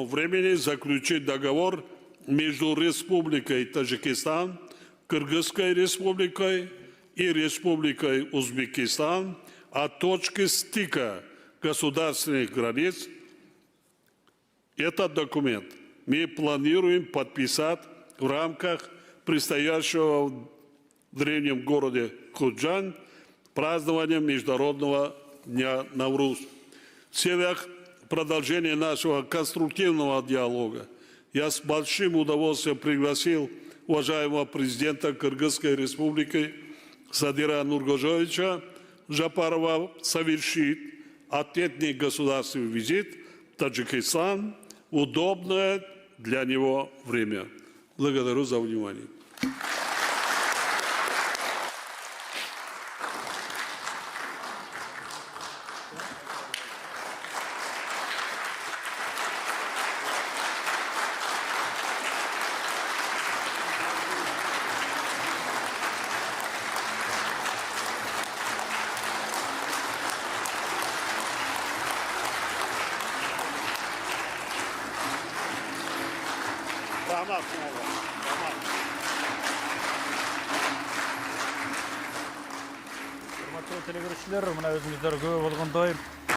времени заключить договор между Республикой Таджикистан, Кыргызской Республикой и Республикой Узбекистан о точке стыка государственных границ. Этот документ мы планируем подписать в рамках предстоящего в древнем городе Худжан празднования Международного дня Навруз. В целях продолжения нашего конструктивного диалога я с большим удовольствием пригласил уважаемого президента Кыргызской Республики Садыра Нургожевича Жапарова совершить ответный государственный визит в Таджикистан в удобное для него время. Благодарю за внимание. Hurmatly televiziyachilar, mana o'zimizda ko'p bo'lganday